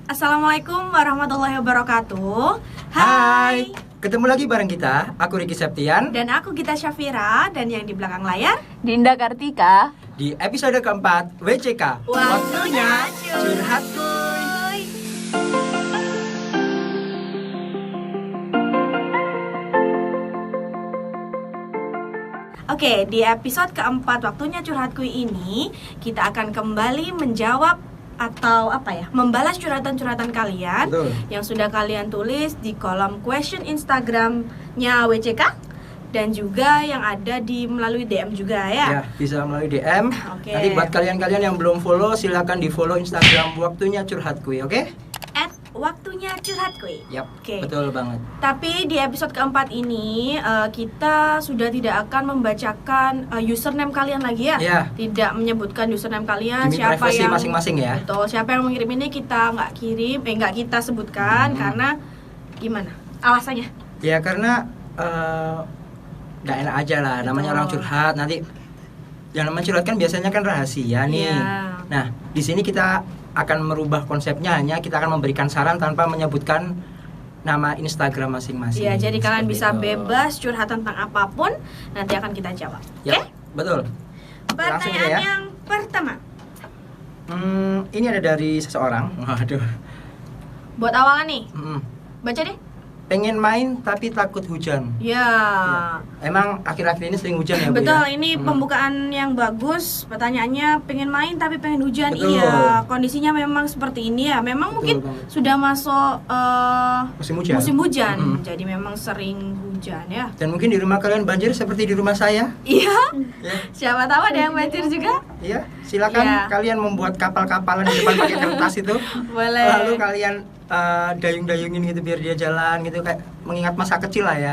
Assalamualaikum warahmatullahi wabarakatuh. Hai, ketemu lagi bareng kita. Aku Ricky Septian Dan aku Gita Syafira. Dan yang di belakang layar Dinda Kartika. di episode keempat WCK. Waktunya Curhat. Kuy. Oke, di episode keempat Waktunya Curhat Kuy ini kita akan kembali menjawab atau membalas curhatan-curhatan kalian Betul. yang sudah kalian tulis di kolom question Instagramnya WCK dan juga yang ada di melalui DM juga Ya, bisa melalui DM. Oke. Nanti buat kalian-kalian yang belum follow, silakan di follow Instagram Waktunya Curhat Kuy, oke? Waktunya Curhat Kuy. Yap, Oke. betul banget. Tapi di episode keempat ini kita sudah tidak akan membacakan username kalian lagi ya. Ya. Tidak menyebutkan username kalian, Demi siapa privasi yang masing-masing ya. Betul, siapa yang mengirim ini kita nggak kita sebutkan karena gimana? Alasannya? Ya karena nggak enak aja lah, namanya orang curhat. Nanti yang namanya curhat kan biasanya kan rahasia nih. Iya. Nah, di sini kita akan merubah konsepnya, hanya kita akan memberikan saran tanpa menyebutkan nama Instagram masing-masing. Iya, jadi kalian Seperti bisa itu. bebas curhat tentang apapun, nanti akan kita jawab. Oke? Ya, betul. Langsung Pertanyaan ya. yang pertama. Ini ada dari seseorang. Waduh. Buat awalan nih, Hmm. baca deh. Pengen main tapi takut hujan. Ya. Emang akhir-akhir ini sering hujan ya, Bu? Betul, ya? ini pembukaan yang bagus. Pertanyaannya pengen main tapi pengen hujan. Betul. Iya, kondisinya memang seperti ini ya. Memang Betul mungkin banget. sudah masuk Musim hujan. Jadi memang sering hujan ya. Dan mungkin di rumah kalian banjir seperti di rumah saya. Iya. Ya. Siapa tahu ada yang banjir juga. Iya, silakan Iya. kalian membuat kapal-kapalan di depan pakai kertas itu. Boleh. Lalu kalian dayung-dayungin gitu biar dia jalan gitu, kayak mengingat masa kecil lah ya.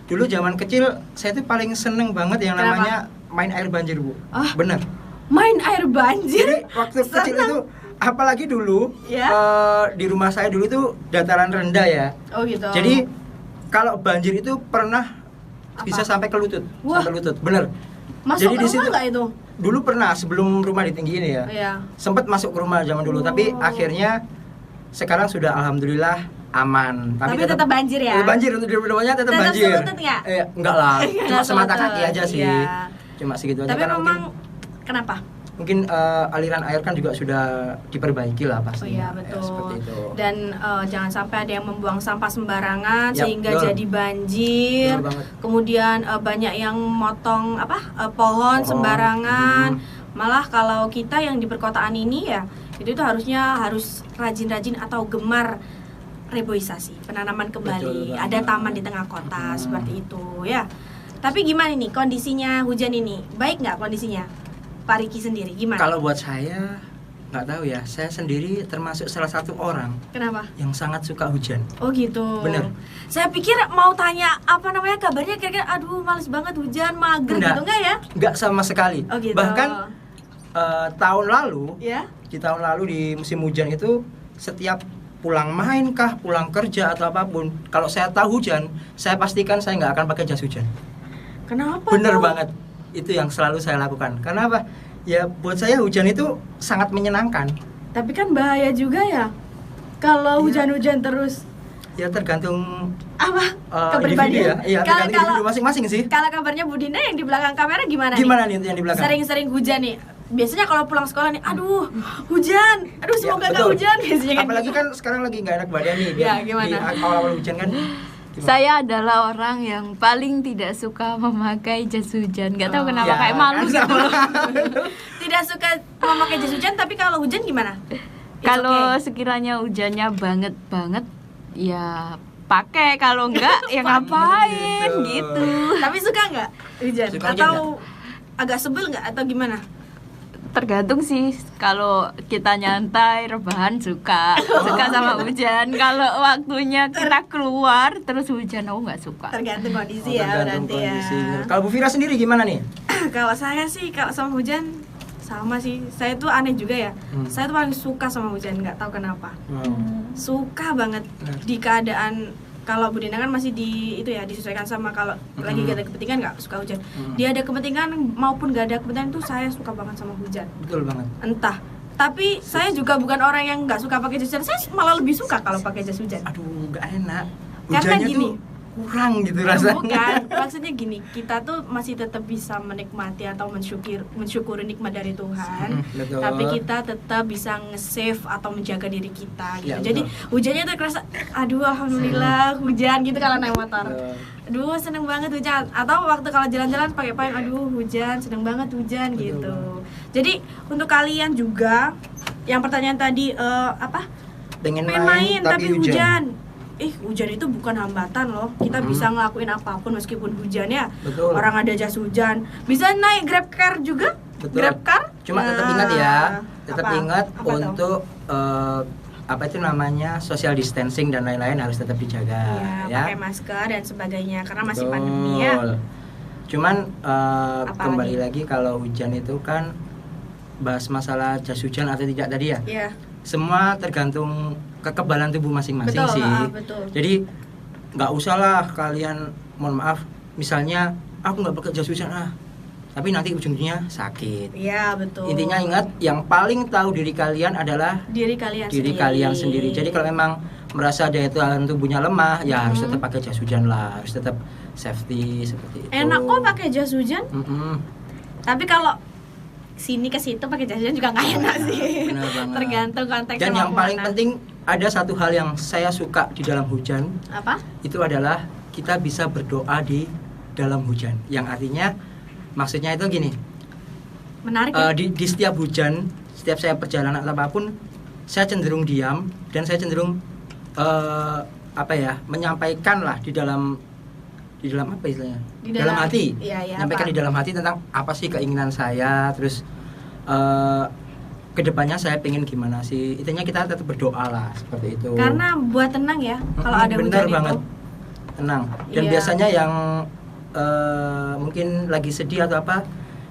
Dulu zaman kecil saya tuh paling seneng banget yang Kenapa? namanya main air banjir, Bu. Ah. Bener. Main air banjir. Jadi waktu kecil itu apalagi dulu Ya. di rumah saya dulu tuh dataran rendah ya. Oh gitu. Jadi kalau banjir itu pernah Apa? bisa sampai ke lutut, Wah. sampai lutut. Bener. masuk jadi ke di rumah situ- nggak itu? Dulu pernah sebelum rumah ditinggiin ya. Iya. Sempat masuk ke rumah zaman dulu, tapi Oh. akhirnya sekarang sudah alhamdulillah aman. Tapi tetap banjir ya? Tetap banjir, untuk di rumahnya tetap Tetap banjir. selutut nggak? Enggak lah, cuma Nggak semata selutut, kaki aja sih. iya. Cuma segitu aja. Tapi karena memang kenapa? mungkin aliran air kan juga sudah diperbaiki lah Oh pasti. iya betul. seperti itu. Dan jangan sampai ada yang membuang sampah sembarangan Yap, sehingga betul. jadi banjir. Betul banget. Kemudian banyak yang motong pohon sembarangan. Malah kalau kita yang di perkotaan ini ya, itu tuh harus rajin-rajin atau gemar reboisasi, penanaman kembali. Betul banget. Ada taman di tengah kota seperti itu ya. Tapi gimana nih kondisinya hujan ini? Baik nggak kondisinya? Pak Riki sendiri gimana? Kalau buat saya nggak tahu ya, saya sendiri termasuk salah satu orang Kenapa? yang sangat suka hujan. Oh gitu. Bener. Saya pikir mau tanya kabarnya kira-kira aduh males banget hujan mager Enggak. gitu enggak ya? Nggak sama sekali. Oh gitu. Bahkan tahun lalu, Ya. di tahun lalu di musim hujan itu setiap pulang main kah, pulang kerja atau apapun, kalau saya tahu hujan, saya pastikan saya nggak akan pakai jas hujan. Kenapa? Bener tuh? banget. Itu yang selalu saya lakukan. Karena apa? Ya buat saya hujan itu sangat menyenangkan. Tapi kan bahaya juga ya. Kalau Iya. hujan-hujan terus Ya tergantung apa? individu Kepribadian. ya. Iya, tergantung individu masing-masing sih. Kalau kabarnya Bu Dinda yang di belakang kamera gimana Gimana nih? nih yang di belakang? Sering-sering hujan nih. Biasanya kalau pulang sekolah nih, aduh hujan, aduh Ya, semoga nggak betul. hujan biasanya kan. Apalagi kan sekarang lagi nggak enak badan nih. Ya, Di gimana? awal-awal hujan kan. Gimana? Saya adalah orang yang paling tidak suka memakai jas hujan. Gak tahu kenapa Ya, kayak malu kan gitu sama. loh. Tidak suka memakai jas hujan, tapi kalau hujan gimana? It's Kalau okay. sekiranya hujannya banget ya pakai, kalau enggak ya ngapain Gitu. gitu. Tapi suka nggak hujan? Suka hujan Atau agak sebel nggak atau gimana? Tergantung sih, kalau kita nyantai rebahan suka sama hujan. Kalau waktunya kita keluar terus hujan aku nggak suka. Tergantung kondisi ya Tergantung berarti ya. kondisi. Kalau Bu Fira sendiri gimana nih? Kalau saya sih kalau sama hujan sama sih. Saya tuh aneh juga ya. Saya tuh paling suka sama hujan, nggak tahu kenapa. Suka banget Benar. di keadaan. Kalau Bu Dina kan masih disesuaikan sama kalau lagi gak ada kepentingan nggak suka hujan. Dia ada kepentingan maupun gak ada kepentingan tuh saya suka banget sama hujan. Betul banget. Entah Tapi saya juga bukan orang yang nggak suka pakai jas hujan. Saya malah lebih suka kalau pakai jas hujan. Aduh, nggak enak. Karena Hujannya gini. tuh kurang gitu rasanya. Bukan, maksudnya gini, kita tuh masih tetap bisa menikmati atau mensyukuri nikmat dari Tuhan. Betul. Tapi kita tetap bisa nge-save atau menjaga diri kita gitu. Ya, Jadi betul. hujannya tuh kerasa, aduh alhamdulillah hujan gitu kalau naik motor. Betul. Aduh seneng banget hujan. Atau waktu kalau jalan-jalan pakai payung, aduh hujan, seneng banget hujan Betul gitu. banget. Jadi untuk kalian juga yang pertanyaan tadi Pengen pengen main tapi hujan. hujan. Hujan itu bukan hambatan loh. Kita bisa ngelakuin apapun meskipun hujan ya. Betul. Orang ada jas hujan. Bisa naik Grab Car juga? Betul. Grab Car? Cuma tetap Nah, ingat ya, tetap apa? ingat Apa tuh? untuk apa itu namanya social distancing dan lain-lain harus tetap dijaga Iya, pakai masker dan sebagainya karena masih Betul. pandemi ya. Cuman Apa kembali lagi? lagi kalau hujan itu kan bahas masalah jas hujan atau tidak tadi ya. Iya. Semua tergantung kekebalan tubuh masing-masing Betul, sih. betul. Jadi nggak usah lah kalian, mohon maaf, misalnya aku nggak pakai jas hujan tapi nanti ujungnya sakit. Iya, betul. Intinya ingat, yang paling tahu diri kalian adalah diri kalian diri sendiri. kalian sendiri. Jadi kalau memang merasa daya tahan tubuhnya lemah, ya harus tetap pakai jas hujan lah, harus tetap safety seperti itu. Enak kok pakai jas hujan. Mm-mm. Tapi kalau sini ke situ pakai jas hujan juga nggak enak sih. Benar banget. Tergantung konteks Dan sama yang paling kemana. penting, ada satu hal yang saya suka di dalam hujan, Apa? itu adalah kita bisa berdoa di dalam hujan. Yang artinya, maksudnya itu gini, Menarik ya? di setiap hujan, setiap saya perjalanan atau apapun, saya cenderung diam dan saya cenderung menyampaikan lah di dalam apa istilahnya? Di dalam dalam- hati. iya, iya, Menyampaikan apa? di dalam hati tentang apa sih keinginan saya, terus kedepannya saya pengen gimana sih. Intinya kita tetap berdoa lah seperti itu. Karena buat tenang ya kalau ada Benar hujan banget. itu. Tenang. Dan Iya. biasanya yang mungkin lagi sedih atau apa,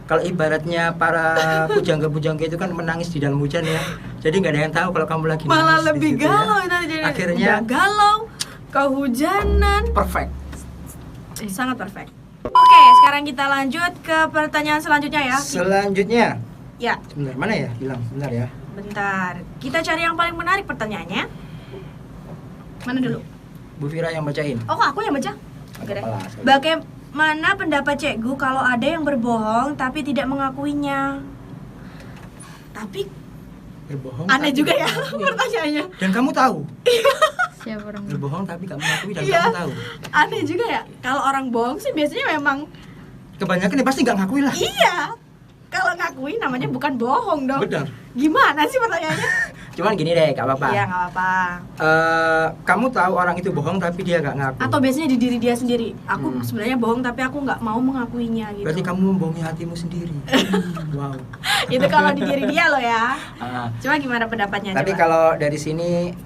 kalau ibaratnya para pujangga-pujangga itu kan menangis di dalam hujan ya. Jadi nggak ada yang tahu kalau kamu lagi Malah nangis di lebih situ ya. galau nanti jadi. Akhirnya Udah galau, kehujanan. perfect. Sangat perfect. Oke, sekarang kita lanjut ke pertanyaan selanjutnya ya. Selanjutnya, Ya, sebentar mana ya? Bilang sebentar ya. bentar. Kita cari yang paling menarik pertanyaannya. Mana dulu? Bu Fira yang bacain. Oh, aku yang baca. Oke deh. Apalah, sorry. Bagaimana pendapat Cikgu kalau ada yang berbohong tapi tidak mengakuinya? Tapi Berbohong. aneh tapi juga nggak ya mengakui. pertanyaannya. Dan kamu tahu. Siapa orang Berbohong tapi kamu mengakui dan Iya. kamu tahu. Aneh juga ya. Kalau orang bohong sih biasanya memang Kebanyakan ya pasti nggak ngakui lah. iya. Kalau ngakuin namanya bukan bohong dong. Benar. Gimana sih pertanyaannya? Cuman gini deh, gak apa-apa. Iya, nggak apa-apa. Kamu tahu orang itu bohong tapi dia nggak ngaku. Atau biasanya di diri dia sendiri. Aku Hmm. sebenarnya bohong tapi aku nggak mau mengakuinya gitu. Berarti kamu membohongi hatimu sendiri. Wow. Itu kalau di diri dia loh ya. Ah, Cuma gimana pendapatnya tapi coba? kalau dari sini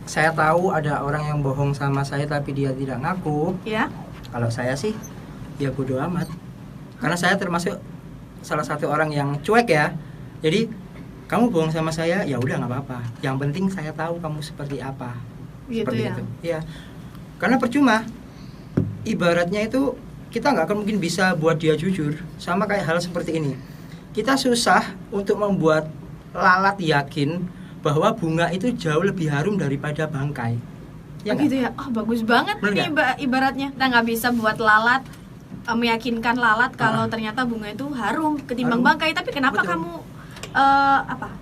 saya tahu ada orang yang bohong sama saya tapi dia tidak ngaku. Ya. Kalau saya sih ya bodo amat. Karena saya termasuk salah satu orang yang cuek ya. Jadi kamu bohong sama saya ya udah nggak apa-apa. Yang penting saya tahu kamu seperti apa. Gitu Seperti ya. itu. Iya. Karena percuma. Ibaratnya itu kita nggak akan mungkin bisa buat dia jujur. Sama kayak hal seperti ini. Kita susah untuk membuat lalat yakin bahwa bunga itu jauh lebih harum daripada bangkai. Ya nggak? gitu ya. Oh, bagus banget Bener ini ibaratnya. Kita nggak bisa buat lalat meyakinkan lalat kalau ternyata bunga itu harum ketimbang Harum. bangkai. Tapi kenapa Betul. kamu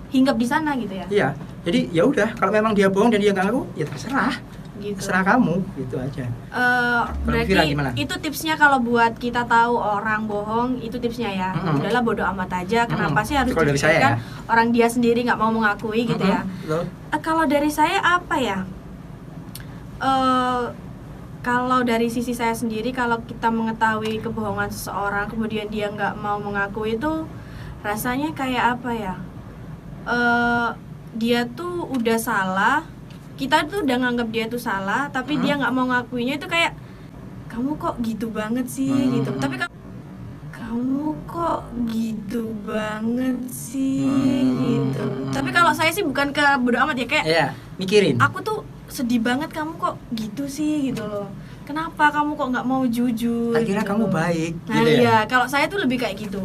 hinggap di sana gitu ya? Iya. Jadi ya udah kalau memang dia bohong dan dia nggak ngaku ya terserah. Gitu. Terserah kamu gitu aja. Berarti Vira gimana? itu tipsnya kalau buat kita tahu orang bohong itu tipsnya ya. Mm-mm. Udahlah bodo amat aja. Kenapa sih harus Itu kalau dari saya dipikirkan ya. orang dia sendiri nggak mau mengakui gitu ya? Betul. Kalau dari saya apa ya? Kalau dari sisi saya sendiri, kalau kita mengetahui kebohongan seseorang kemudian dia nggak mau mengakui itu rasanya kayak apa ya? Dia tuh udah salah, kita tuh udah nganggap dia tuh salah, tapi dia nggak mau ngakuinya itu kayak kamu kok gitu banget sih gitu. Tapi kamu kok gitu banget sih gitu. Tapi kalau saya sih bukan ke bodo amat ya, kayak Iya, mikirin. aku tuh sedih banget kamu kok gitu sih gitu loh. Kenapa kamu kok nggak mau jujur? Tak kira gitu kamu loh. baik Nah gitu ya. iya, kalau saya tuh lebih kayak gitu.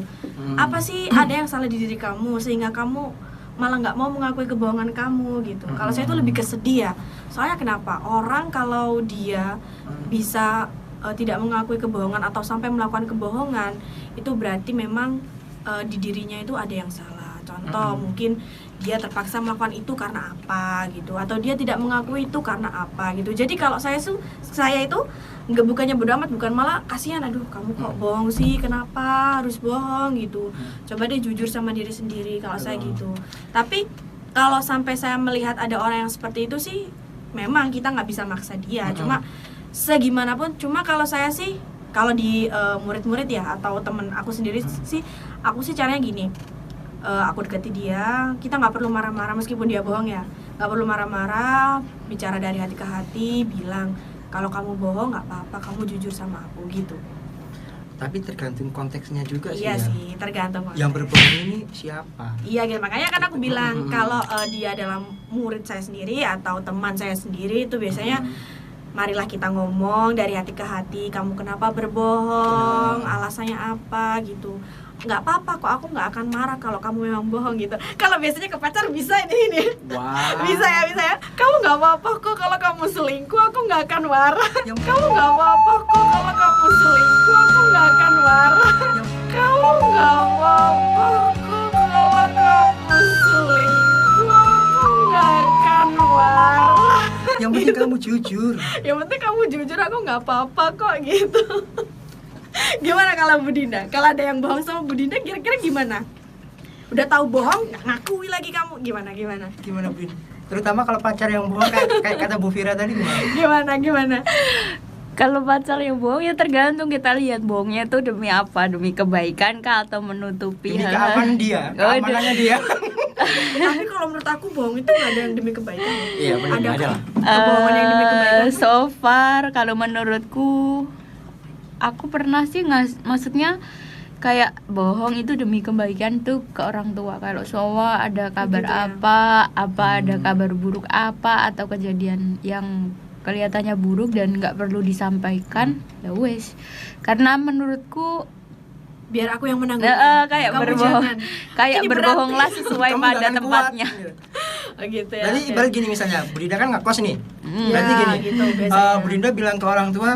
Apa sih ada yang salah di diri kamu sehingga kamu malah nggak mau mengakui kebohongan kamu gitu. Kalau saya itu lebih ke sedih ya. Soalnya kenapa? Orang kalau dia bisa tidak mengakui kebohongan atau sampai melakukan kebohongan, itu berarti memang di dirinya itu ada yang salah. Contoh mungkin dia terpaksa melakukan itu karena apa gitu, atau dia tidak mengakui itu karena apa gitu. Jadi kalau saya itu nggak, bukannya bodo amat, bukan, malah kasihan, aduh kamu kok bohong sih, kenapa harus bohong gitu. Coba deh jujur sama diri sendiri, kalau saya gitu. Tapi kalau sampai saya melihat ada orang yang seperti itu sih, memang kita nggak bisa maksa dia. Cuma segimanapun, cuma kalau saya sih, kalau di murid-murid ya atau temen aku sendiri sih, aku sih caranya gini. Aku dekati dia, kita nggak perlu marah-marah meskipun dia bohong ya, nggak perlu marah-marah, bicara dari hati ke hati, bilang kalau kamu bohong nggak apa-apa, kamu jujur sama aku gitu. Tapi tergantung konteksnya juga sih. Iya ya. sih, tergantung konteks. Yang berbohong ini siapa? Iya gitu, makanya kan aku bilang kalau dia adalah murid saya sendiri atau teman saya sendiri, itu biasanya marilah kita ngomong dari hati ke hati, kamu kenapa berbohong, alasannya apa gitu. Nggak apa-apa kok, aku nggak akan marah kalau kamu memang bohong gitu. Kalau biasanya ke pacar bisa ini Wah. bisa ya, kamu nggak apa-apa kok kalau kamu selingkuh, aku nggak akan marah. Kamu nggak apa-apa kok kalau kamu selingkuh, aku nggak akan marah. Kamu nggak apa-apa kok kalau kamu selingkuh, aku nggak akan marah. Yang penting kamu jujur. Yang penting kamu jujur, aku nggak apa-apa kok gitu. Gimana kalau Bu Dinda? Kalau ada yang bohong sama Bu Dinda, kira-kira gimana? Udah tahu bohong, nggak ngakui lagi kamu, gimana? Gimana, Brin? Terutama kalau pacar yang bohong kayak kata Bu Fira tadi Gimana? Kalau pacar yang bohong ya tergantung, kita lihat bohongnya itu demi apa, demi kebaikan kah atau menutupi ini keamanan dia, keamanannya dia. Tapi kalau menurut aku bohong itu nggak ada yang demi kebaikan. Iya benar, ada lah. Kebohongan yang demi kebaikan. So far kalau menurutku, aku pernah sih maksudnya kayak bohong itu demi kebaikan tuh ke orang tua. Kalau sowa ada kabar Gitu ya. apa ada kabar buruk apa atau kejadian yang kelihatannya buruk dan nggak perlu disampaikan, ya wes. Karena menurutku Biar aku yang menanggung. kayak Kamu berbohong, jangan. kayak Ini berbohonglah berarti. sesuai Kamu pada jangan tempatnya. kuat. Oh, gitu ya. Jadi oke. ibarat gini misalnya, Bu Dinda kan ngekos nih. Ya, Berarti gini, gitu, biasanya. Bu Dinda bilang ke orang tua,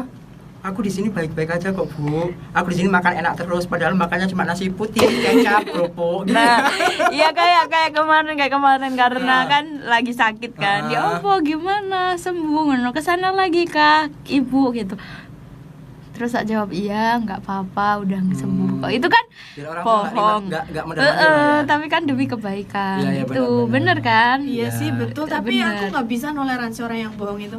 aku di sini baik-baik aja kok Bu. Aku di sini makan enak terus, padahal makannya cuma nasi putih, kecap, kerupuk. Gitu. Nah, iya kayak kemarin karena Iya. kan lagi sakit kan. Ya apa gimana sembuh ngono, kesana lagi kah Ibu gitu. Terus saya jawab iya nggak apa-apa udah sembuh kok. Itu kan Biar orang tua bohong. nggak mendapatkan ya. Tapi kan demi kebaikan. Iya, iya, Itu benar. bener kan? Iya Ya, sih betul, itu tapi bener. aku nggak bisa noleransi orang yang bohong itu.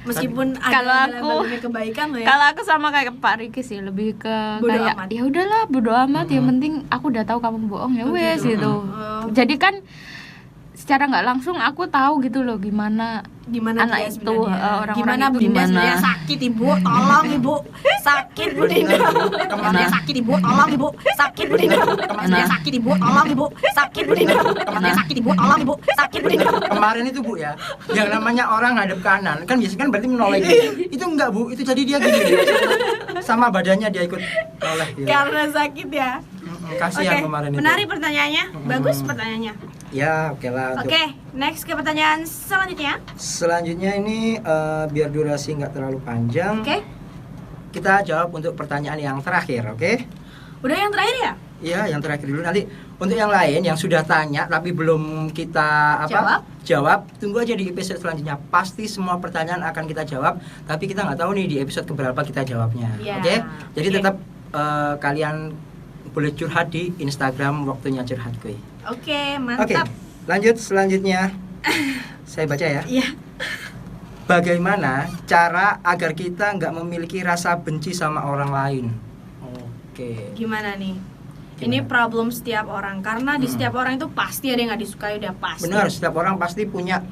Meskipun ada Kalau label aku- demi kebaikan loh ya. Kalau aku sama kayak Pak Riki sih lebih ke Bodo kayak amat. ya udahlah bodo amat, yang penting aku udah tahu kamu bohong ya Oh, wes gitu. gitu. Oh. Jadi kan secara nggak langsung aku tahu gitu loh gimana dia anak itu, sebenarnya. orang-orang gimana itu Bu Dinda gimana. sebenarnya sakit Ibu, tolong Ibu, sakit Bu Dinda. Sebenarnya sakit Ibu, tolong Ibu, sakit Bu Dinda. Sebenarnya sakit Ibu, tolong Ibu, sakit Bu Dinda. Sebenarnya sakit Ibu, tolong Ibu, sakit Bu Dinda. Kemarin itu Bu ya, yang namanya orang ngadep kanan kan biasanya kan berarti menoleh gitu. Itu enggak Bu, itu jadi dia gini. Sama badannya dia ikut noleh gitu. Karena sakit ya. Kasihan kemarin itu. menarik pertanyaannya, bagus pertanyaannya. Ya, oke lah. untuk- Oke, next ke pertanyaan selanjutnya. Selanjutnya ini biar durasi nggak terlalu panjang. Oke, Kita jawab untuk pertanyaan yang terakhir, oke? udah yang terakhir ya? Iya, yang terakhir dulu. Nanti untuk yang lain yang sudah tanya tapi belum kita jawab, tunggu aja di episode selanjutnya. Pasti semua pertanyaan akan kita jawab, tapi kita nggak tahu nih di episode keberapa kita jawabnya. Iya, Oke? Jadi oke. tetap kalian boleh curhat di Instagram waktunya curhat kuy. Oke, Oke, mantap. lanjut selanjutnya. Saya baca ya. Iya. Bagaimana cara agar kita nggak memiliki rasa benci sama orang lain? Oke. Gimana nih? Gimana? Ini problem setiap orang, karena di setiap orang itu pasti ada yang nggak disukai, udah pasti. Benar, setiap orang pasti punya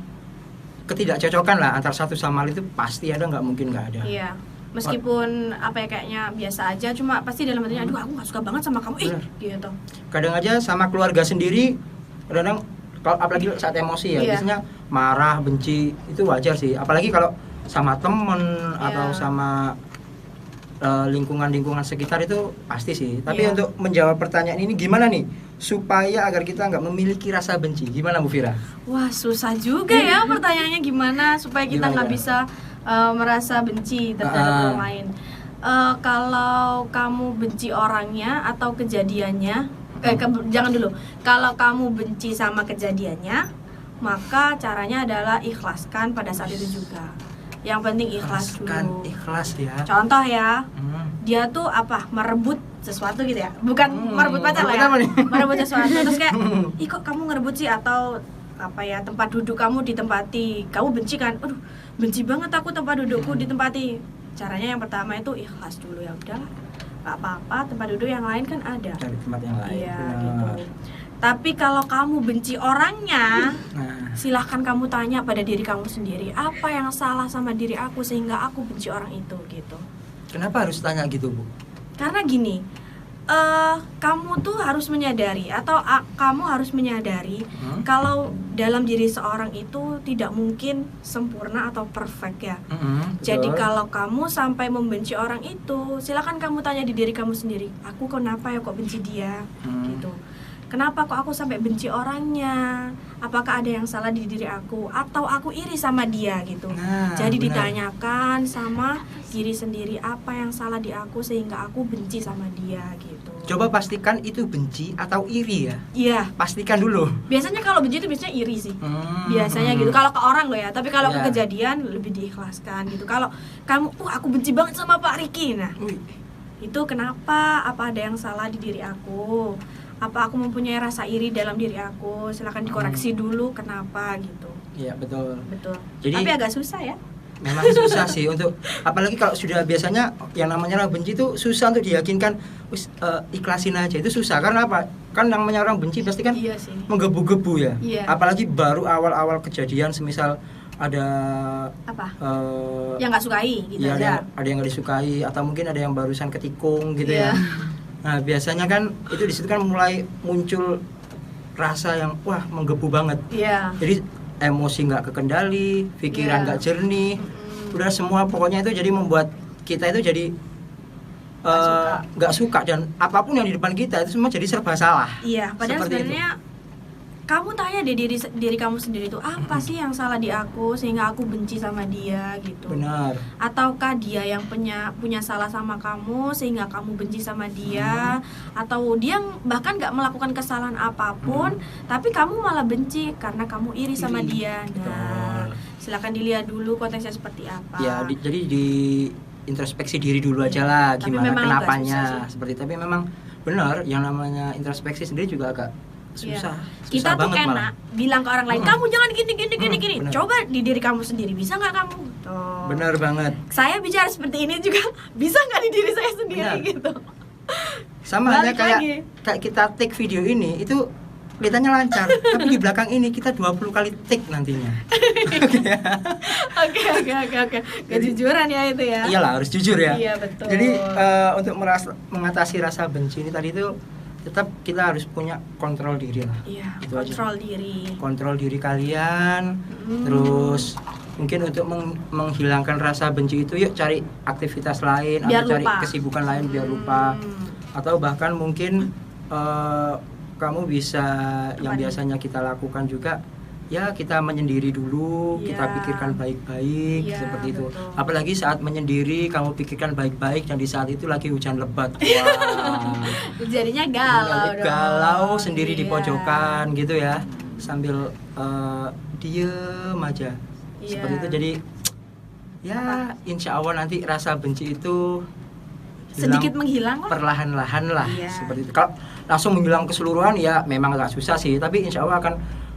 ketidakcocokan lah antara satu sama lain, itu pasti ada, nggak mungkin nggak ada. Iya. Meskipun apa ya, kayaknya biasa aja, cuma pasti dalam hatinya, aduh aku nggak suka banget sama kamu, Benar. gitu. Kadang aja sama keluarga sendiri, kadang kalau apalagi saat emosi ya, Iya. biasanya marah, benci, itu wajar sih. Apalagi kalau sama temen atau Iya. sama lingkungan sekitar itu pasti sih. Tapi Iya. untuk menjawab pertanyaan ini gimana nih supaya agar kita nggak memiliki rasa benci? Gimana Bu Vira? Wah, susah juga ya pertanyaannya, gimana supaya kita Gimana, nggak Kak? bisa merasa benci terhadap orang lain. Kalau kamu benci orangnya atau kejadiannya, jangan dulu. Kalau kamu benci sama kejadiannya, maka caranya adalah ikhlaskan pada saat itu juga. Yang penting ikhlas dulu. Ikhlas ya. Contoh ya, Hmm. dia tuh merebut sesuatu gitu ya, bukan Hmm, merebut pacar lah merebut ya, apa nih? merebut sesuatu terus kayak, ih kok kamu ngerebut sih, atau tempat duduk kamu ditempati, kamu benci kan, aduh benci banget aku tempat dudukku ditempati. Caranya yang pertama itu ikhlas dulu, ya udahlah nggak apa-apa, tempat duduk yang lain kan ada. Cari tempat yang lain. Iya Benar. gitu. Tapi kalau kamu benci orangnya, Nah, silahkan kamu tanya pada diri kamu sendiri, apa yang salah sama diri aku sehingga aku benci orang itu gitu. kenapa harus tanya gitu Bu? Karena gini, kamu tuh harus menyadari atau kamu harus menyadari kalau dalam diri seorang itu tidak mungkin sempurna atau perfect ya. Jadi Betul. kalau kamu sampai membenci orang itu, silakan kamu tanya di diri kamu sendiri, aku kenapa ya kok benci dia gitu. Kenapa kok aku sampai benci orangnya? Apakah ada yang salah di diri aku atau aku iri sama dia gitu? Nah, Jadi benar. ditanyakan sama diri sendiri, apa yang salah di aku sehingga aku benci sama dia gitu. Coba pastikan itu benci atau iri ya. Iya, Pastikan dulu. biasanya kalau benci itu biasanya iri sih. Hmm. Biasanya gitu. Kalau ke orang loh ya, tapi kalau Iya. ke kejadian lebih diikhlaskan gitu. Kalau kamu, aku benci banget sama Pak Riki. Nah, Wih. itu kenapa? Apa ada yang salah di diri aku? Apa aku mempunyai rasa iri dalam diri aku? Silakan dikoreksi dulu kenapa gitu. Iya betul. Betul. Jadi- Tapi agak susah ya. Memang susah sih untuk, apalagi kalau sudah biasanya yang namanya orang benci itu susah untuk diyakinkan, ikhlasin aja itu susah. Karena apa? Kan yang namanya orang benci pasti kan Iya sih. menggebu-gebu ya. Iya. Apalagi baru awal-awal kejadian, semisal ada Apa? eh, Yang nggak sukai gitu ya, aja. ada yang nggak disukai, atau mungkin ada yang barusan ketikung gitu Iya. ya. Nah biasanya kan itu di situ kan mulai muncul rasa yang wah menggebu banget. Iya. Jadi emosi nggak kekendali, pikiran Iya. nggak jernih, udah semua pokoknya itu jadi membuat kita itu jadi nggak suka, dan apapun yang di depan kita itu semua jadi serba salah. Iya, padahal Seperti itu. sebenarnya kamu tanya deh diri kamu sendiri tuh, apa sih yang salah di aku sehingga aku benci sama dia gitu. Benar. Ataukah dia yang punya salah sama kamu sehingga kamu benci sama dia, atau dia bahkan nggak melakukan kesalahan apapun tapi kamu malah benci karena kamu iri sama Iri. dia. Nah, silakan dilihat dulu konteksnya seperti apa. Ya jadi di introspeksi diri dulu aja lah, Tapi gimana memang agak kenapanya susah sih. seperti. Tapi memang benar yang namanya introspeksi sendiri juga agak Iya. susah. Kita tuh banget enak malah. bilang ke orang lain, kamu jangan gini. Benar. Coba di diri kamu sendiri, bisa nggak kamu? Tuh. Benar banget. Saya bicara seperti ini juga bisa nggak di diri saya sendiri Benar. gitu. Sama Balik halnya lagi. kayak kita take video ini itu kelihatannya lancar, tapi di belakang ini kita 20 kali take nantinya. Oke. Kejujuran ya itu ya. Iyalah harus jujur ya. Iya, betul. Jadi untuk mengatasi rasa benci ini tadi itu tetap kita harus punya kontrol diri lah. Iya, Itu aja. kontrol diri. Kontrol diri kalian. Hmm. Terus mungkin untuk menghilangkan rasa benci itu yuk cari aktivitas lain Biar atau cari lupa. kesibukan lain biar lupa. Atau bahkan mungkin kamu bisa yang Apa nih? biasanya kita lakukan juga, ya kita menyendiri dulu, Iya. kita pikirkan baik-baik, Iya, seperti itu. betul. Apalagi saat menyendiri kamu pikirkan baik-baik dan di saat itu lagi hujan lebat. Wah. Jadinya galau dong. Galau sendiri di Iya. pojokan gitu ya, sambil diem aja. Iya. Seperti itu. Jadi ya insya Allah nanti rasa benci itu Sedikit hilang menghilang lah. perlahan-lahan lah. Iya. Seperti itu. Kalau langsung menghilang keseluruhan ya memang agak susah sih, tapi insya Allah akan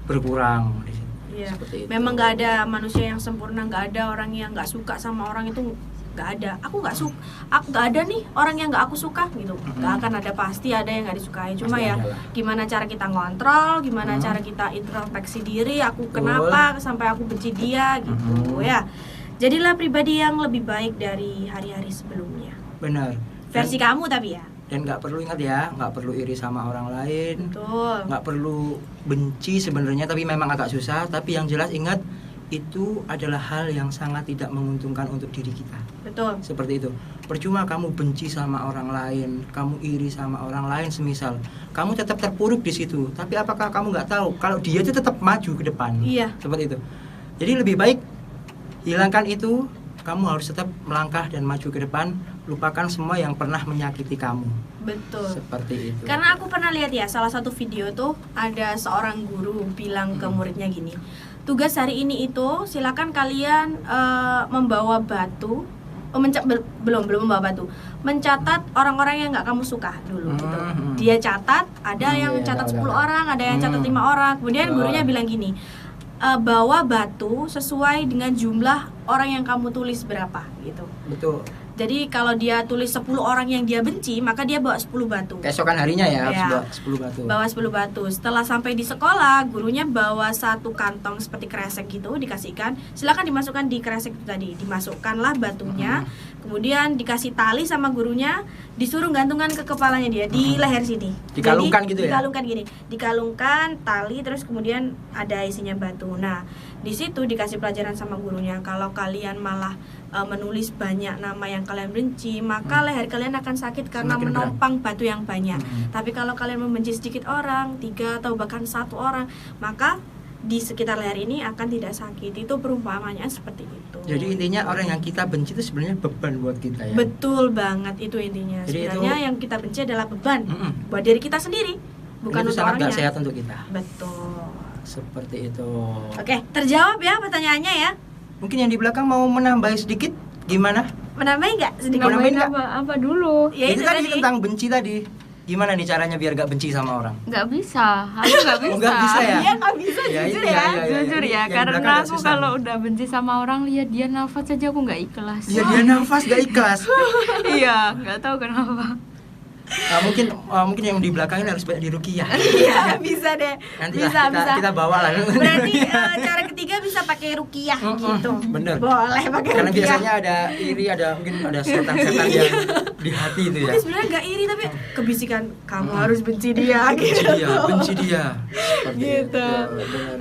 berkurang di situ. Iya. Seperti itu. Memang nggak ada manusia yang sempurna, nggak ada orang yang nggak suka sama orang itu, nggak ada. Aku nggak suka, nggak ada nih orang yang nggak aku suka gitu. Nggak akan ada, pasti ada yang nggak disukai. Cuma Pasti ya ada lah. gimana cara kita ngontrol, gimana cara kita introspeksi diri. Aku Betul. kenapa sampai aku benci dia gitu ya. Jadilah pribadi yang lebih baik dari hari-hari sebelumnya. Benar. Versi kamu tapi ya. Dan nggak perlu, ingat ya, nggak perlu iri sama orang lain, Betul. nggak perlu benci sebenarnya, tapi memang agak susah. Tapi yang jelas ingat, itu adalah hal yang sangat tidak menguntungkan untuk diri kita. Betul. Seperti itu. Percuma kamu benci sama orang lain, kamu iri sama orang lain semisal, kamu tetap terpuruk di situ. Tapi apakah kamu nggak tahu kalau dia itu tetap maju ke depan? Iya. Seperti itu. Jadi lebih baik hilangkan itu, kamu harus tetap melangkah dan maju ke depan, lupakan semua yang pernah menyakiti kamu. Betul. Seperti itu. Karena aku pernah lihat ya, salah satu video tuh ada seorang guru bilang ke muridnya gini, tugas hari ini itu silakan kalian membawa batu, belum membawa batu, mencatat orang-orang yang nggak kamu suka dulu gitu. Dia catat, ada yang Iya, catat 10 tahu. orang, ada yang catat 5 orang. Kemudian gurunya bilang gini, bawa batu sesuai dengan jumlah orang yang kamu tulis berapa gitu. Betul. Jadi kalau dia tulis 10 orang yang dia benci, maka dia bawa 10 batu. Keesokan harinya ya harus Ya. bawa 10 batu. Bawa 10 batu. Setelah sampai di sekolah, gurunya bawa satu kantong seperti kresek gitu, dikasihkan. Silakan dimasukkan di kresek itu tadi. Dimasukkanlah batunya. Kemudian dikasih tali sama gurunya, disuruh gantungan ke kepalanya dia di leher sini. Dikalungkan Jadi, gitu ya? Dikalungkan gini. Dikalungkan tali terus kemudian ada isinya batu. Nah, di situ dikasih pelajaran sama gurunya, kalau kalian malah menulis banyak nama yang kalian benci, maka leher kalian akan sakit karena Semakin berat. menopang batu yang banyak. Hmm. Tapi kalau kalian membenci sedikit orang, 3 atau bahkan 1 orang, maka di sekitar leher ini akan tidak sakit. Itu perumpamaannya seperti itu. Jadi intinya orang yang kita benci itu sebenarnya beban buat kita ya. Betul banget, itu intinya. Jadi Sebenarnya itu- yang kita benci adalah beban Mm-mm. buat diri kita sendiri, bukan itu untuk sangat orangnya. gak sehat untuk kita. Betul. Seperti itu. Oke, terjawab ya pertanyaannya ya. Mungkin yang di belakang mau menambah sedikit gimana? Menambahin nggak sedikit? Nambahin Nambahin nggak? apa dulu? Ya itu itu tadi tadi. tentang benci tadi. Gimana nih caranya biar gak benci sama orang? Nggak bisa, aku nggak bisa. Oh, nggak bisa ya? Iya nggak bisa Ya, jujur iya, ya. iya. Jujur Yang ya, di karena belakang agak aku susah kalau nih. udah benci sama orang, lihat dia nafas saja aku nggak ikhlas. Ya dia nafas gak ikhlas. Iya, nggak tahu kenapa. Nah, mungkin yang di belakang ini harus banyak diruqyah. Iya bisa deh. Nanti Bisa lah kita bawa lah. Berarti cara ketiga bisa pakai ruqyah gitu. Bener. Boleh pakai Karena ruqyah. biasanya ada iri, mungkin ada setan-setan yang di hati itu ya. Mungkin sebenarnya nggak iri tapi kebisikan kamu harus benci dia Benci gitu. dia, benci dia. Seperti Gitu. itu.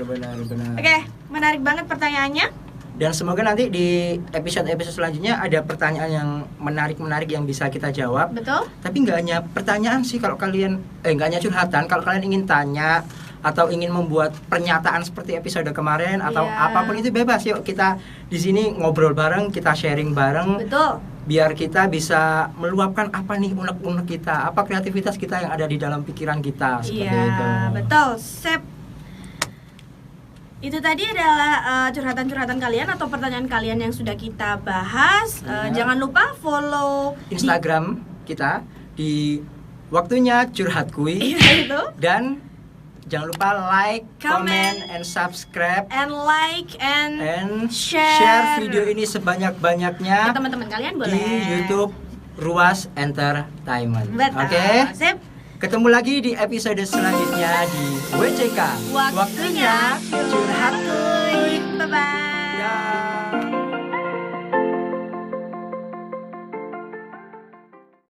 Benar. Oke, menarik banget pertanyaannya. Dan semoga nanti di episode-episode selanjutnya ada pertanyaan yang menarik yang bisa kita jawab. Betul? Tapi nggak hanya pertanyaan sih, kalau kalian nggak hanya curhatan, kalau kalian ingin tanya atau ingin membuat pernyataan seperti episode kemarin atau Iya. apapun itu bebas. Yuk kita di sini ngobrol bareng, kita sharing bareng. Betul. Biar kita bisa meluapkan apa nih unek-unek kita, apa kreativitas kita yang ada di dalam pikiran kita, seperti itu. Iya, betul. Sip. Itu tadi adalah curhatan-curhatan kalian atau pertanyaan kalian yang sudah kita bahas. Iya. Jangan lupa follow Instagram kita di waktunya curhat kui, Iya itu. dan jangan lupa like, Comment, comment, and subscribe, And like and and share. video ini ke sebanyak-banyaknya teman-teman kalian boleh. di YouTube Ruas Entertainment. Betul. Oke? Sip. Ketemu lagi di episode selanjutnya di WCK. Waktunya Curhat Kui.